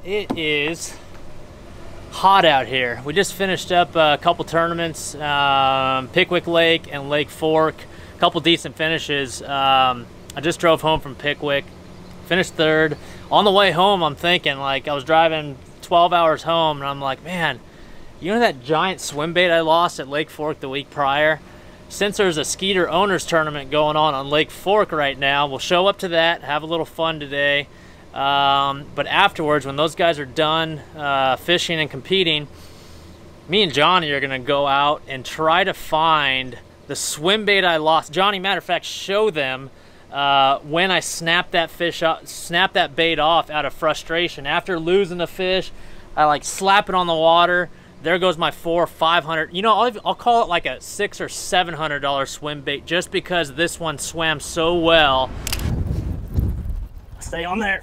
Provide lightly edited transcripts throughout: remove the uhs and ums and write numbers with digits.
It is hot out here. We just finished up a couple tournaments, Pickwick Lake and Lake Fork, a couple decent finishes. I just drove home from Pickwick, finished third. On the way home, I'm thinking, like, I was driving 12 hours home, and I'm like, man, you know that giant swim bait I lost at Lake Fork the week prior? Since there's a Skeeter Owners Tournament going on Lake Fork right now, we'll show up to that, have a little fun today. But afterwards, when those guys are done fishing and competing, me and Johnny are gonna go out and try to find the swim bait I lost. Johnny, matter of fact, show them when I snapped that fish up, snapped that bait off out of frustration. After losing the fish, I like slap it on the water. There goes my $400, $500. You know, I'll call it like a $600 or $700 swim bait just because this one swam so well. Stay on there.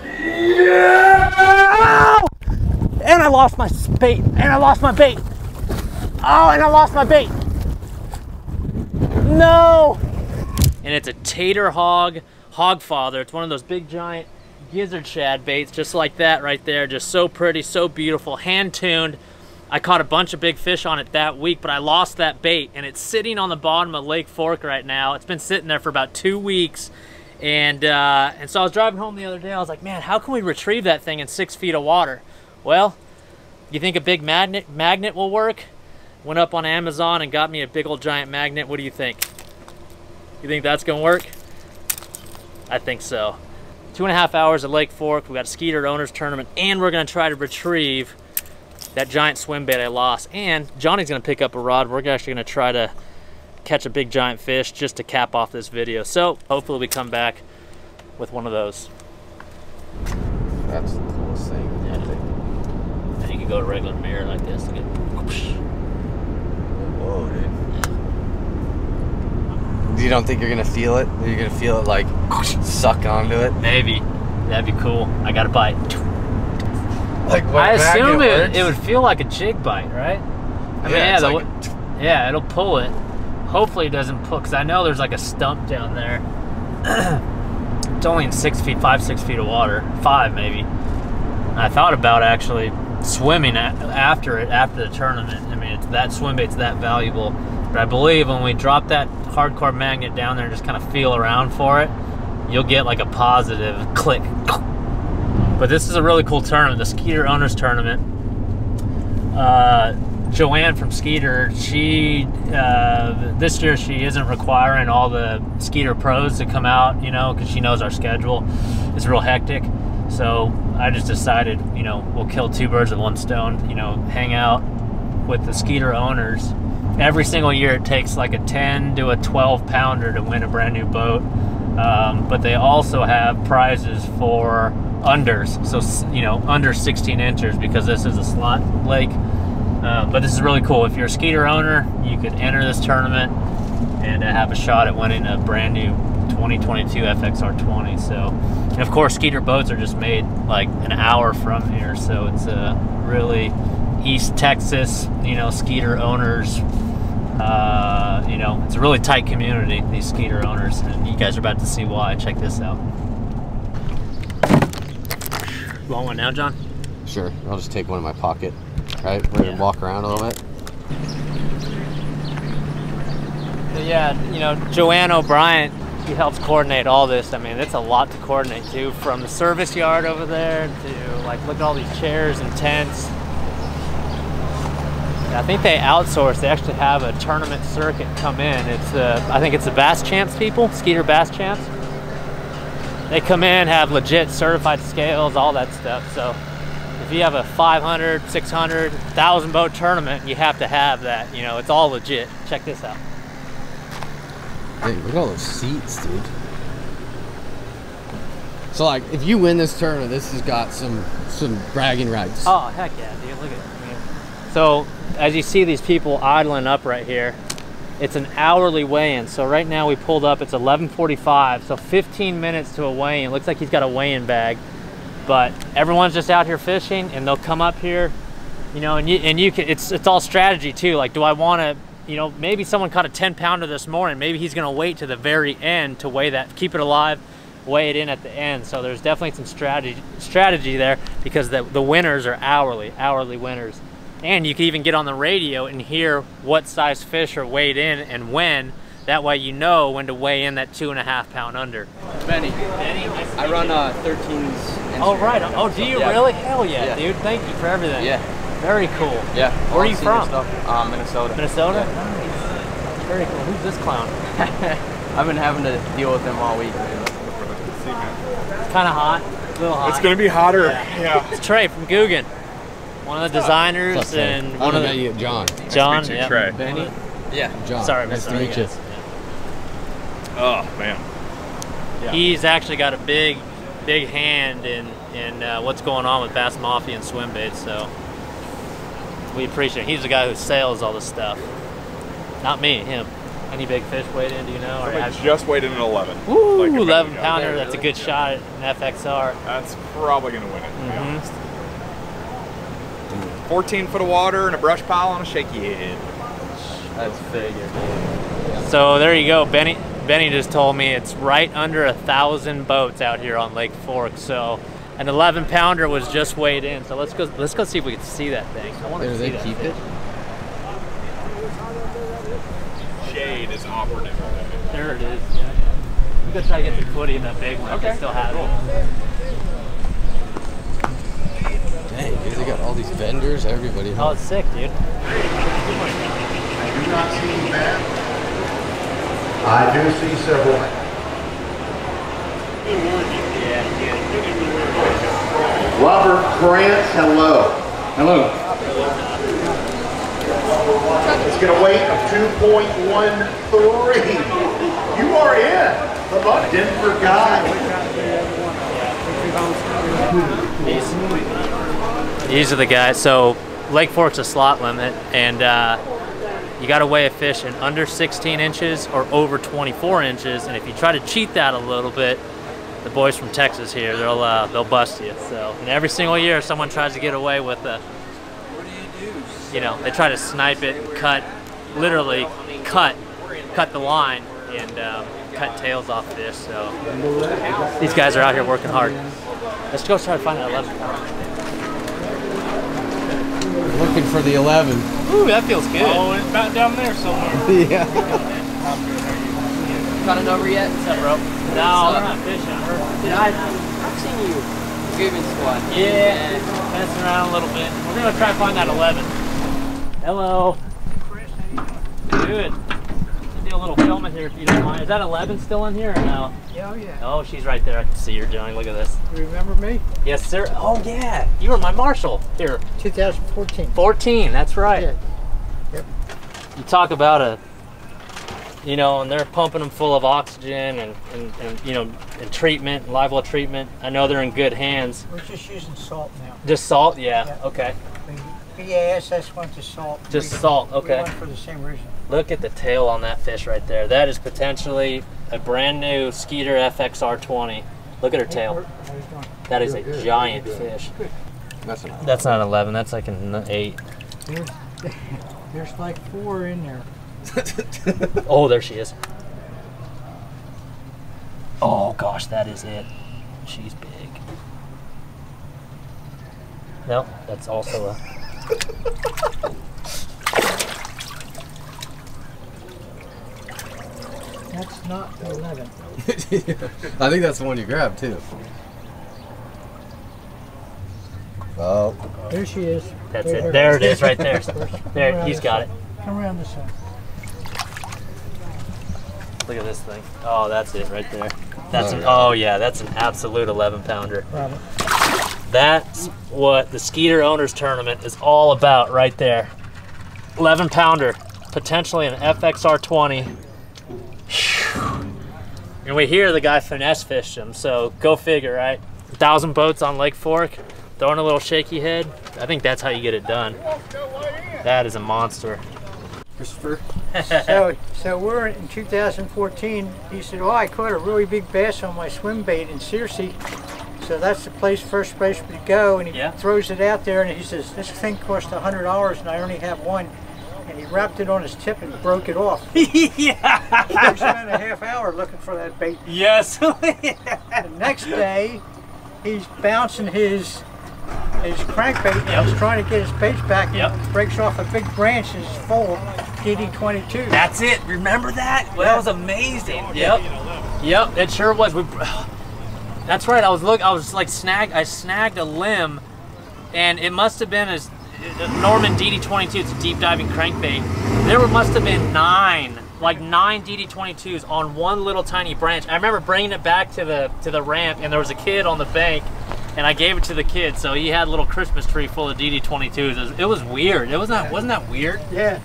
Yeah! And I lost my bait. And I lost my bait. Oh, and I lost my bait. No! And it's a tater hog father. It's one of those big giant gizzard shad baits, just like that right there. Just so pretty, so beautiful, hand tuned. I caught a bunch of big fish on it that week, but I lost that bait, and it's sitting on the bottom of Lake Fork right now. It's been sitting there for about 2 weeks. And so I was driving home the other day. I was like, man, how can we retrieve that thing in 6 feet of water? Well, you think a big magnet will work? Went up on Amazon and got me a big old giant magnet. What do you think? You think that's gonna work? I think so. 2.5 hours at Lake Fork. We got a Skeeter Owners Tournament, and we're gonna try to retrieve that giant swim bait I lost. And Johnny's gonna pick up a rod. We're actually gonna try to catch a big giant fish just to cap off this video. So hopefully we come back with one of those. That's the coolest thing. Yeah. And you can go to regular mirror like this to get whoosh. Whoa, dude. You don't think you're gonna feel it? You're gonna feel it like suck onto it? Maybe. That'd be cool. I got a bite. Like what? I assume it would feel like a jig bite, right? I mean, yeah, it'll pull it. Hopefully it doesn't pull, because I know there's like a stump down there. It's only in 6 feet, 6 feet of water. 5 maybe. I thought about actually swimming after the tournament. I mean, that swim bait's that valuable. But I believe when we drop that hardcore magnet down there and just kind of feel around for it, you'll get like a positive click. But this is a really cool tournament, the Skeeter Owners Tournament. Joanne from Skeeter, she this year she isn't requiring all the Skeeter pros to come out, you know, because she knows our schedule is real hectic. So I just decided, you know, we'll kill 2 birds with 1 stone, you know, hang out with the Skeeter owners. Every single year it takes like a 10 to a 12 pounder to win a brand new boat, but they also have prizes for unders, so you know, under 16 inches, because this is a slot lake. But this is really cool. If you're a Skeeter owner, you could enter this tournament and have a shot at winning a brand new 2022 FXR20. So, and of course, Skeeter boats are just made like an hour from here, so it's a really East Texas, you know, Skeeter owners. You know, it's a really tight community, these Skeeter owners, and you guys are about to see why. Check this out. You want one now, John? Sure. I'll just take one in my pocket. Right, we're gonna walk around a little bit. So yeah, you know, Joanne O'Brien, she helps coordinate all this. I mean, it's a lot to coordinate too, from the service yard over there to like, look at all these chairs and tents. And I think they outsource. They actually have a tournament circuit come in. It's I think it's the Bass Champs people, Skeeter Bass Champs. They come in, have legit certified scales, all that stuff. So if you have a 500, 600, 1,000 boat tournament, you have to have that. You know, it's all legit. Check this out. Hey, look at all those seats, dude. So, like, if you win this tournament, this has got some bragging rights. Oh, heck yeah, dude. Look at it. I mean, so, as you see these people idling up right here, it's an hourly weigh-in. So right now we pulled up, it's 11:45, so 15 minutes to a weigh-in. Looks like he's got a weigh-in bag. But everyone's just out here fishing, and they'll come up here, you know, and you can, it's all strategy too. Like, do I want to, you know, maybe someone caught a 10 pounder this morning, maybe he's going to wait to the very end to weigh that, keep it alive, weigh it in at the end. So there's definitely some strategy there, because the winners are hourly winners. And you can even get on the radio and hear what size fish are weighed in and when. That way you know when to weigh in that 2.5 pound under. Benny. I run 13s. Oh, right. Oh, do you really? Hell yeah, dude. Thank you for everything. Yeah. Very cool. Yeah. Where are you from? Minnesota. Minnesota? Yeah. Nice. Very cool. Who's this clown? I've been having to deal with him all week. It's kind of hot. A little hot. It's going to be hotter. Yeah. It's Trey from Guggen. One of the designers. What's and up, one of the... John. John, Nice to meet you, yeah. Trey. Benny? Yeah. John. Sorry, nice Mr. to meet you. Oh, man. Yeah. He's actually got a big hand in what's going on with Bass Mafia and Swimbait, so we appreciate it. He's the guy who sails all this stuff. Not me, him. Any big fish weighed in, do you know? Or I just weighed in an 11. Woo, like 11 pounder, that's a good shot at an FXR. That's probably going to win it, to be honest. 14 foot of water and a brush pile on a shaky head. That's figured. So there you go, Benny just told me it's right under 1,000 boats out here on Lake Fork. So an 11 pounder was just weighed in. So let's go see if we can see that thing. I want to see that. Keep it? Shade is operative. There it is. Yeah. I'm gonna try to get the footy in that big one. Okay. I still have it. Dang, dude, they got all these vendors, everybody. Oh, it's sick, dude. I do not see that. I do see several. Robert Grant, hello. Hello. It's going to weight of 2.13. You are in. The Denver guy. These are the guys. So Lake Fork's a slot limit, and you got to weigh a fish in under 16 inches or over 24 inches. And if you try to cheat that a little bit, the boys from Texas here, they'll bust you. So, and every single year, someone tries to get away with the. What do you do? You know, they try to snipe it, literally cut the line, and cut tails off fish. So these guys are out here working hard. Let's go try to find that 11 pounder. Looking for the 11. Ooh, that feels good. Oh, it's about down there somewhere. Yeah. Got it over yet? What's up, bro? No, we're not fishing. I've seen you. Guggen squad. Yeah, messing around a little bit. We're gonna try to find that 11. Hello. Good. Do a little filming here if you don't mind. Is that 11 still in here or no? Yeah, oh yeah. Oh, she's right there. I can see her, Johnny. Look at this. You remember me? Yes, sir. Oh, yeah. You were my marshal. Here. 2014. 14. That's right. Yeah. Yep. You talk about and they're pumping them full of oxygen and and treatment, live well treatment. I know they're in good hands. We're just using salt now. Just salt? Yeah. Okay. BASS went to salt. Just salt. Okay. We went for the same reason. Look at the tail on that fish right there. That is potentially a brand new Skeeter FXR 20. Look at her tail. That is a giant fish. That's not an 11. That's like an 8. There's like 4 in there. Oh, there she is. Oh gosh, that is it. She's big. No, that's also a. That's not 11. I think that's the one you grabbed too. Oh. There she is. That's it. There it is, right there. There, he's got it. Come around this side. Look at this thing. Oh, that's it right there. That's oh yeah, that's an absolute 11 pounder. That's what the Skeeter Owners Tournament is all about right there. 11 pounder, potentially an FXR 20. And we hear the guy finesse fished them, so go figure, right? 1,000 boats on Lake Fork, throwing a little shaky head. I think that's how you get it done. That is a monster. Christopher? So we're in 2014. He said, oh, I caught a really big bass on my swim bait in Searcy. So that's the first place to go. And he throws it out there and he says, this thing cost $100 and I only have one. and he wrapped it on his tip and broke it off. Yeah. He spent a half hour looking for that bait. Yes. The next day, he's bouncing his crankbait, and he's trying to get his baits back, and breaks off a big branch and it's full of DD22. That's it. Remember that? Well, that was amazing. Yep. It sure was. That's right. I was like I snagged a limb, and it must have been a Norman DD22. It's a deep diving crankbait. There must have been nine DD22s on one little tiny branch. I remember bringing it back to the ramp, and there was a kid on the bank, and I gave it to the kid. So he had a little Christmas tree full of DD22s. It was weird. Wasn't that weird? Yeah.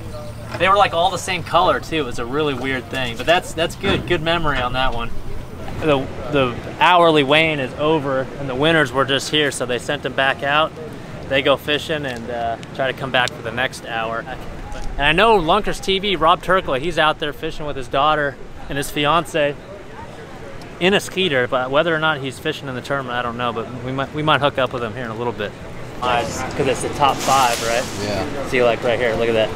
They were like all the same color too. It was a really weird thing. But that's good. Good memory on that one. The hourly weighing is over, and the winners were just here, so they sent them back out. They go fishing and try to come back for the next hour. And I know Lunkers TV, Rob Turkle, he's out there fishing with his daughter and his fiance in a Skeeter, but whether or not he's fishing in the tournament, I don't know. But we might hook up with him here in a little bit. Because it's the top 5, right? Yeah. See, like right here, look at that.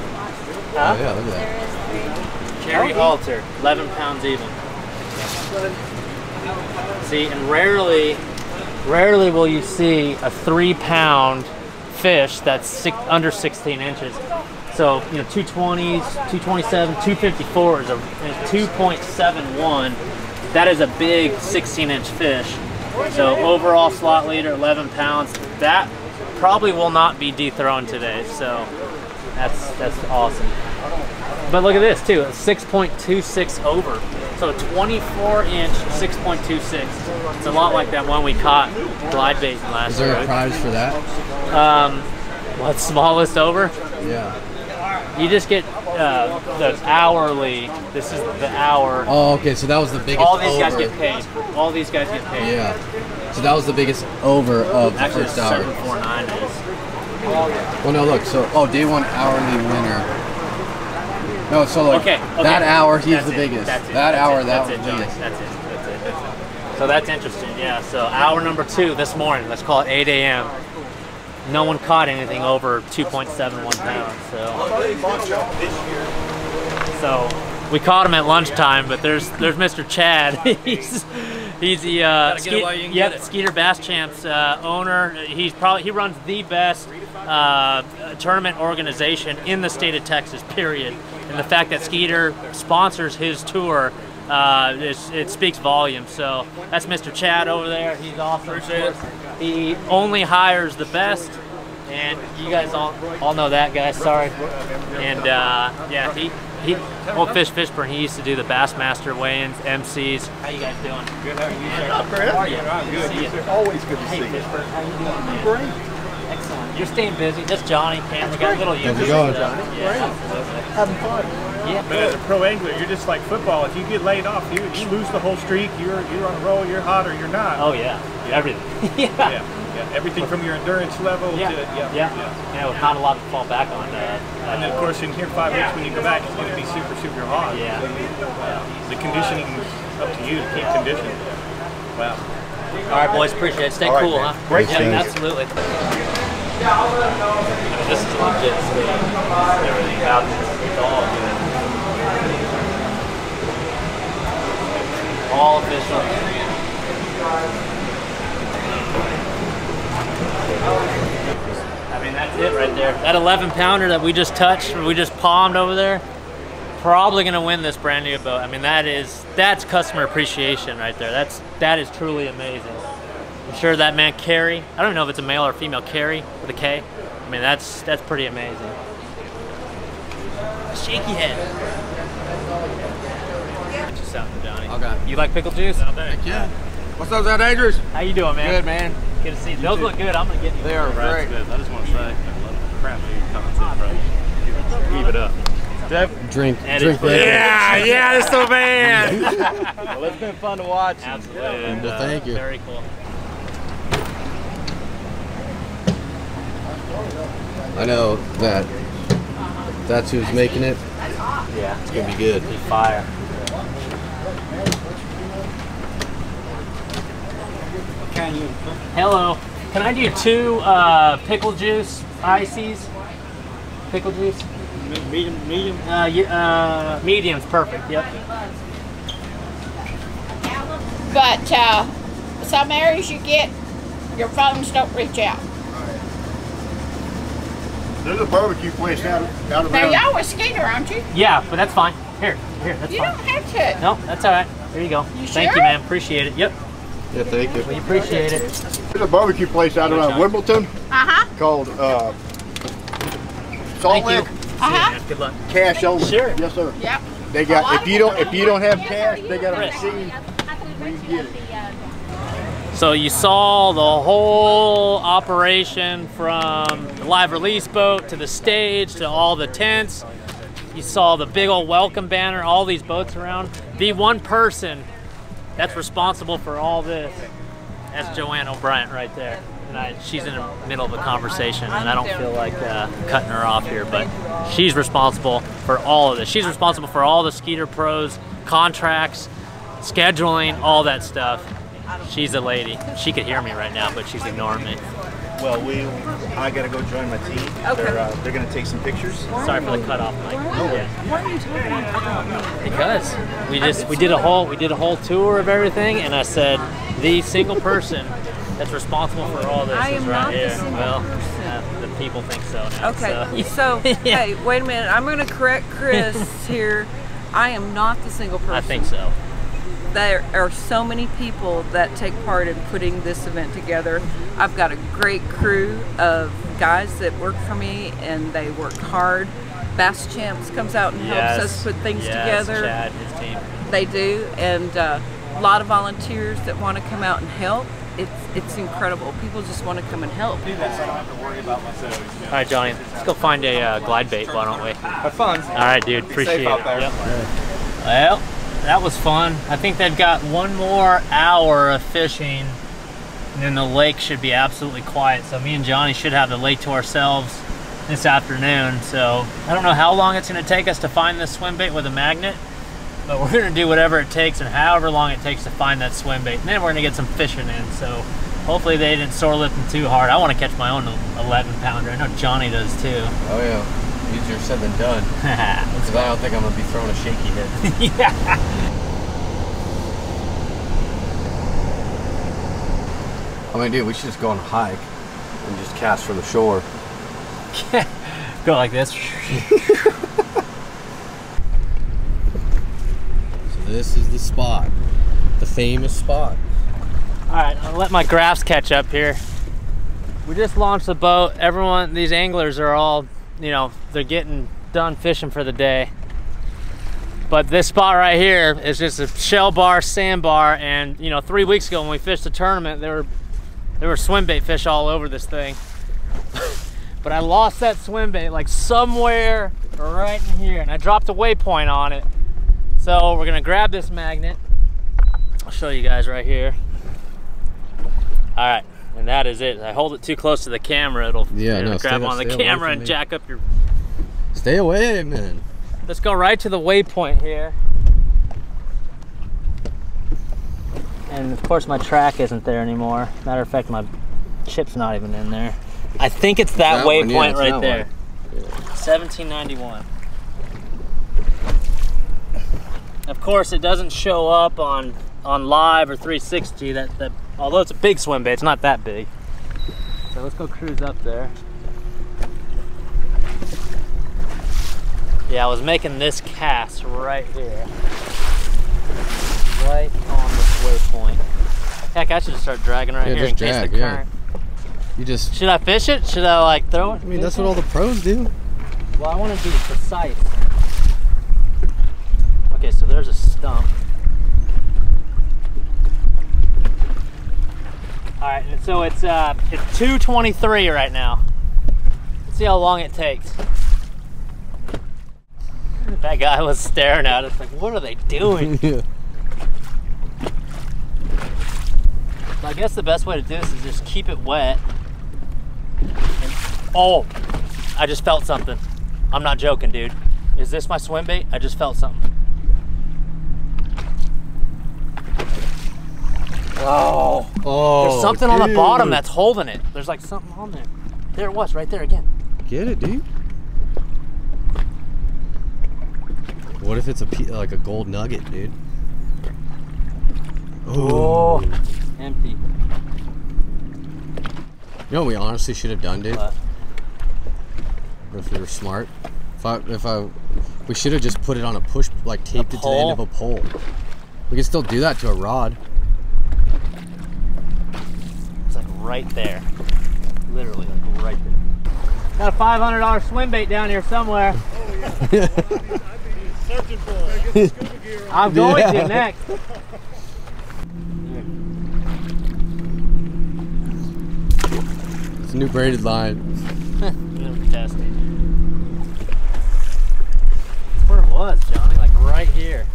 Huh? Oh, yeah, look at that. Cherry halter, 11 pounds even. See, and rarely will you see a 3-pound fish that's under 16 inches. So, 220s, 227, 254 is a 2.71. That is a big 16-inch fish. So overall slot leader, 11 pounds. That probably will not be dethroned today. So that's awesome. But look at this too, a 6.26 over. So a 24-inch 6.26. It's a lot like that one we caught glide bait last year. Is there a prize for that? What's smallest over? Yeah. You just get the hourly. This is the hour. Oh, okay. So that was the biggest. All these over. guys get paid. All these guys get paid. Yeah. So that was the biggest over of the Actually, first hour. 749 is. Well, no, look. So, day one hourly winner. No, so look. Okay. That hour, he's That's the it. biggest. That's it. That That's hour, it. that That's was it, the Johnny. biggest. That's it. So that's interesting. Yeah. So hour number 2 this morning. Let's call it 8 a.m. No one caught anything over 2.71 pounds. So we caught him at lunchtime, but there's Mr. Chad. he's the Skeeter Bass Champs owner. He runs the best tournament organization in the state of Texas. Period. And the fact that Skeeter sponsors his tour, it speaks volumes. So that's Mr. Chad over there. He's awesome. Appreciate it. He only hires the best, and you guys all know that guy. Sorry. And yeah, he old Fishburne. He used to do the Bassmaster weigh-ins, MCs. How you guys doing? Good. How are you? How are you? I'm good. See you. Always good to see you. Fishburne, how you doing, man? Great. Excellent. You're staying busy. That's Johnny, camera guy, little you. How's it going? Yeah, absolutely. Having fun. Yeah. But as a pro angler, you're just like football. If you get laid off, you lose the whole streak. You're on a roll. You're hot or you're not. Oh yeah. Everything. Yeah. Everything from your endurance level to With not a lot to fall back on. and then of course in here 5 weeks when you go back, it's going to be super hot. Yeah. The conditioning is up to you to keep conditioning. Wow. All right, boys. Appreciate it. Stay All right, cool, man. huh? Great Yeah, seeing you. absolutely. This is a legit state. Everything about this is all good. All official. I mean, that's it right there. That 11-pounder that we just touched, or we just palmed over there, probably gonna win this brand new boat. I mean, that's customer appreciation right there. That is truly amazing. I'm sure that man Carrie, I don't know if it's a male or female, Carrie with a K. I mean, that's pretty amazing. Shaky head. Just something, Johnny. Okay. You like pickle juice? Heck yeah. What's up, Zaldaingerous? How you doing, man? Good, man. Good to see you. Those look good. I'm gonna get you. They are great. I just want to say, I love the crap that you're coming to, bro. Keep it up. Drink. Yeah, that's the man. Well, it's been fun to watch. Absolutely. And, well, thank you. Very cool. I know that's who's making it. Yeah. It's gonna be good. Be fire. Hello. Can I do 2 pickle juice ices? Pickle juice? Medium. Medium's perfect. Yep. But some areas you get, your phones don't reach out. There's a barbecue place out around. Now y'all with Skeeter, aren't you? Yeah, but that's fine. Here, that's You fine. don't have to. No, that's all right. Here you go. Thank sure? you, man. Appreciate it. Yep. Yeah, thank you. We appreciate it. There's a barbecue place out around Wimbledon called Salt Lake. Good luck. Cash only. Sure. Yes, sir. Yep. They got if you don't have cash, they got a machine. We can get it. So you saw the whole operation from the live release boat to the stage to all the tents. You saw the big old welcome banner, all these boats around. The one person that's responsible for all this, that's Joanne O'Brien right there. And she's in the middle of a conversation, and I don't feel like cutting her off here, but she's responsible for all of this. She's responsible for all the Skeeter Pros, contracts, scheduling, all that stuff. She's a lady. She could hear me right now, but she's ignoring me. Well, I gotta go join my team. Okay. They're gonna take some pictures. Sorry for the cutoff, Mike. Why are you talking about? Because we did a whole tour of everything, and I said the single person that's responsible for all this I is am right not the here. single Well, person. the people think so now. Okay, so hey, wait a minute. I'm going to correct Chris here. I am not the single person. I think so. There are so many people that take part in putting this event together. I've got a great crew of guys that work for me, and they work hard. Bass Champs comes out and helps us put things together. Chad, his team. They do, and a lot of volunteers that want to come out and help. It's incredible. People just want to come and help. All right, Johnny, let's go find a glide bait, why don't we? Have fun. All right, dude, appreciate it. out there. Yep. Well, that was fun. I think they've got one more hour of fishing, and then the lake should be absolutely quiet. So me and Johnny should have the lake to ourselves this afternoon. So I don't know how long it's going to take us to find this swim bait with a magnet, but we're going to do whatever it takes and however long it takes to find that swim bait. And then we're going to get some fishing in. So hopefully they didn't sore lip them too hard. I want to catch my own 11 pounder. I know Johnny does too. Oh yeah, easier said than done. Because I don't think I'm going to be throwing a shaky head. Yeah. I mean, dude, we should just go on a hike and just cast from the shore. Go like this. So this is the spot, the famous spot. All right, I'll let my graphs catch up here. We just launched the boat. Everyone, these anglers are all, you know, they're getting done fishing for the day. But this spot right here is just a shell bar, sandbar, and you know, 3 weeks ago when we fished the tournament, there were swim bait fish all over this thing. But I lost that swim bait like somewhere right in here, and I dropped a waypoint on it. So we're gonna grab this magnet. I'll show you guys right here. All right, and that is it. I hold it too close to the camera, it'll grab on the camera and jack up your... Stay away, man. Let's go right to the waypoint here. And of course my track isn't there anymore. Matter of fact, my chip's not even in there. I think it's that waypoint right there. Yeah. 1791. Of course, it doesn't show up on live or 360. That although it's a big swim bait, it's not that big. So let's go cruise up there. Yeah, I was making this cast right here. Right on this waypoint. Heck, I should just start dragging right here in case the current. You just... Should I fish it? Should I like throw it? I mean, that's what all the pros do. Well, I want to be precise. Okay, so there's a stump. All right, and so it's 2:23 right now. Let's see how long it takes. That guy was staring at us like, what are they doing? Yeah. So I guess the best way to do this is just keep it wet. And, oh, I just felt something. I'm not joking, dude. Is this my swim bait? I just felt something. Oh, there's something on the bottom that's holding it. There's like something on there. There it was, right there again. Get it, dude. What if it's like a gold nugget, dude? Oh, empty. You know what we honestly should have done, dude? What? If we were smart. We should have just put it on a push, like taped it to the end of a pole. We can still do that to a rod. It's like right there. Literally like right there. Got a $500 swim bait down here somewhere. Oh, yeah. Well, I'd be searching for it. Get the scuba gear on. I'm going to next. It's a new braided line. Never tested. That's where it was, Johnny, like right here.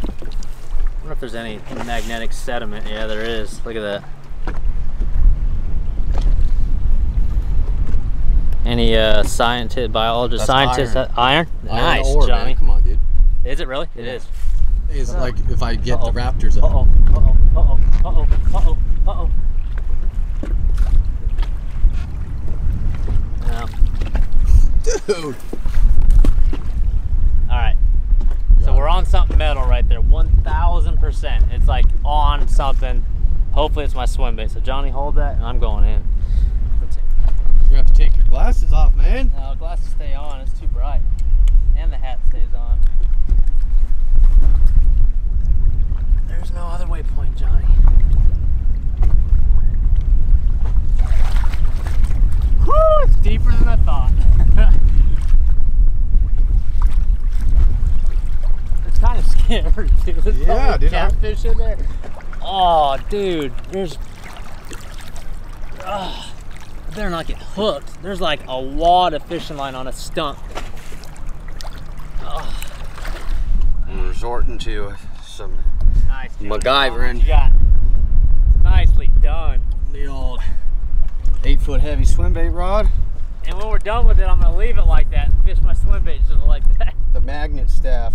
I wonder if there's any magnetic sediment. Yeah, there is. Look at that. Any scientist, biologist, scientist? Iron? Nice, ore, Johnny. Man. Come on, dude. Is it really? It is. It's like if I get the raptors up. Uh-oh, uh-oh, uh-oh, uh-oh, uh-oh, uh-oh. No. Dude. Alright. So we're on something metal right there. 1000%. It's like on something. Hopefully it's my swim bait. So Johnny, hold that and I'm going in. You're gonna have to take your glasses off, man. No, glasses stay on. It's too bright. And the hat stays on. There's no other waypoint, Johnny. Whew, it's deeper than I thought. It's kind of scary, dude. There's Yeah, dude. Catfish in there. Oh, dude. There's... I better not get hooked. There's like a wad of fishing line on a stump. Oh. I'm resorting to some Nice, MacGyvering. What you got? Nicely done. The old 8-foot heavy swim bait rod. And when we're done with it, I'm gonna leave it like that and fish my swim bait just like that. The magnet staff.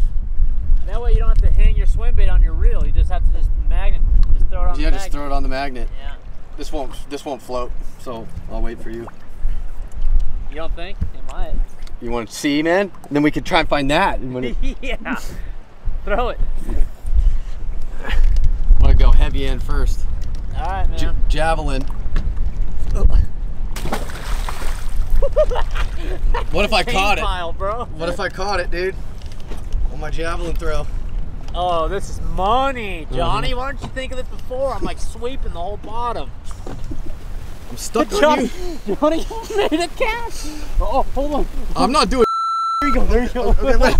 That way you don't have to hang your swim bait on your reel. You just have to just magnet, just throw it on the magnet. Yeah, just throw it on the magnet. Yeah. This won't float, so I'll wait for you. You don't think? It might. You want to see, man? Then we could try and find that. Yeah. Throw it. I'm gonna go heavy end first. All right, man. Javelin. What if I caught it? Bro. What if I caught it, dude? On my javelin throw. Oh, this is money, Johnny. Why didn't you think of this before? I'm like sweeping the whole bottom. I'm stuck on Johnny, you. Johnny, you made a catch. Oh, hold on. I'm not doing. There you go. There you go. Okay, wait.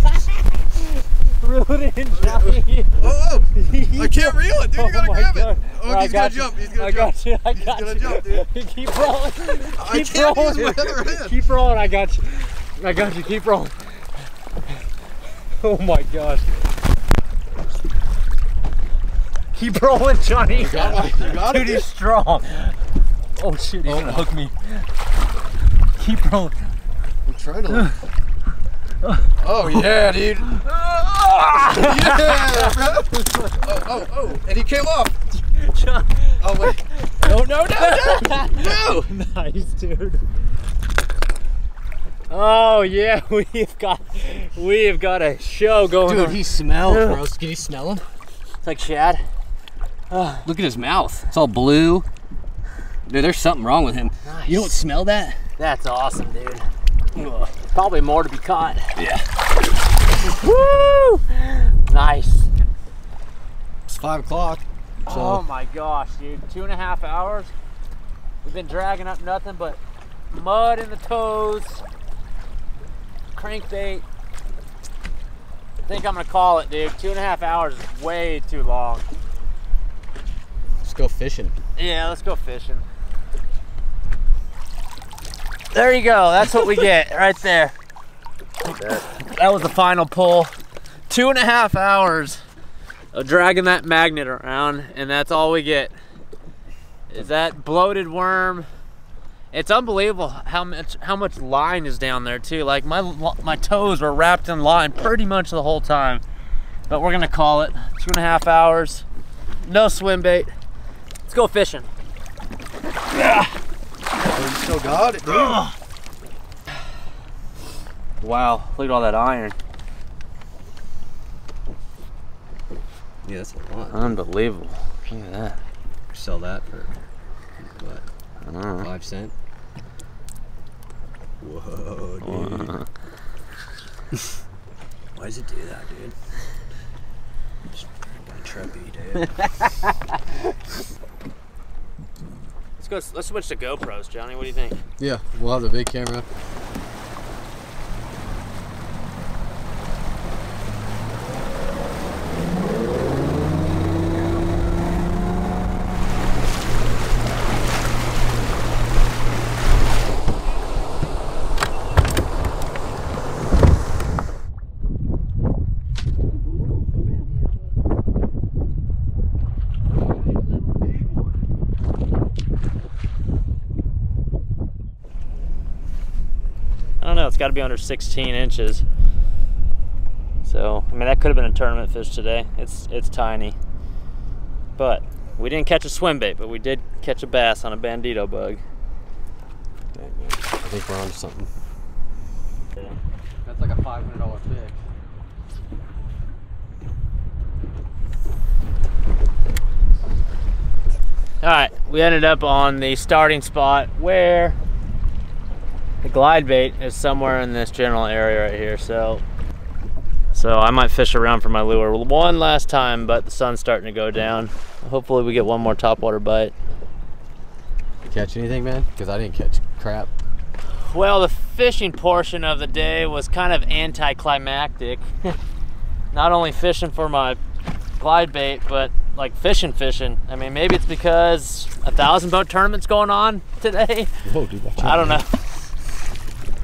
Reel it in, Johnny. Oh, I can't reel it, dude. You gotta grab it. Oh, he's gonna you. jump. He's gonna I jump. got you. I got He's you. gonna jump, dude. Keep rolling. I Keep can't rolling. use my other hand. Keep rolling. I got you. I got you. Keep rolling. Oh my gosh. Keep rolling, Johnny. You got Dude, it. he's strong. Oh shit, he's gonna hook me. Keep rolling. I'm trying to. Oh yeah, dude. Yeah, bro. Oh, and he came off. Oh wait. No. Nice, dude. Oh yeah, we've got a show going on. Dude, he smells, bro. Can you smell him? It's like shad. Look at his mouth. It's all blue. Dude, there's something wrong with him. Nice. You don't smell that? That's awesome, dude. Probably more to be caught. Yeah. Woo! Nice. It's 5 o'clock. So. Oh my gosh, dude. 2.5 hours. We've been dragging up nothing but mud in the toes. Crankbait. I think I'm gonna call it, dude. 2.5 hours is way too long. Let's go fishing. Yeah, let's go fishing. There you go. That's what we get right there. That was the final pull. 2.5 hours of dragging that magnet around, and that's all we get. Is that bloated worm. It's unbelievable how much line is down there too. Like my toes were wrapped in line pretty much the whole time. But we're gonna call it 2.5 hours. No swim bait. Let's go fishing. Oh, you still got it, dude. Wow, look at all that iron. Yeah, that's a lot. Unbelievable. Look at that. Sell that for what? I don't know. 5 cents? Whoa, dude. Why does it do that, dude? Just trippy, dude. Let's switch to GoPros, Johnny. What do you think? Yeah, we'll have the big camera. I don't know, it's got to be under 16 inches. So, I mean, that could have been a tournament fish today. It's tiny. But we didn't catch a swim bait, but we did catch a bass on a bandito bug. Dang, man. I think we're on to something. Yeah. That's like a $500 fish. Alright, we ended up on the starting spot where the glide bait is somewhere in this general area right here. So I might fish around for my lure one last time, but the sun's starting to go down. Hopefully we get one more topwater bite. You catch anything, man? Because I didn't catch crap. Well, the fishing portion of the day was kind of anticlimactic. Not only fishing for my glide bait, but like fishing. I mean, maybe it's because 1,000 boat tournament's going on today. Whoa, dude, watch out. I don't know.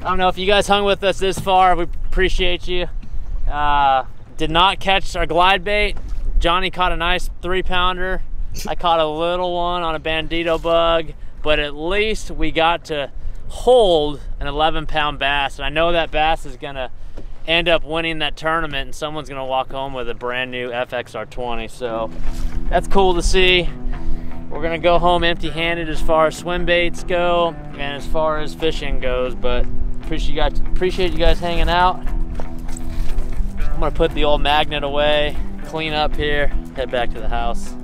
I don't know if you guys hung with us this far. We appreciate you. Did not catch our glide bait. Johnny caught a nice 3-pounder. I caught a little one on a bandito bug, but at least we got to hold an 11-pound bass. And I know that bass is gonna end up winning that tournament, and someone's gonna walk home with a brand new FXR20. So that's cool to see. We're gonna go home empty-handed as far as swim baits go and as far as fishing goes, but appreciate you guys hanging out. I'm gonna put the old magnet away, clean up here, head back to the house.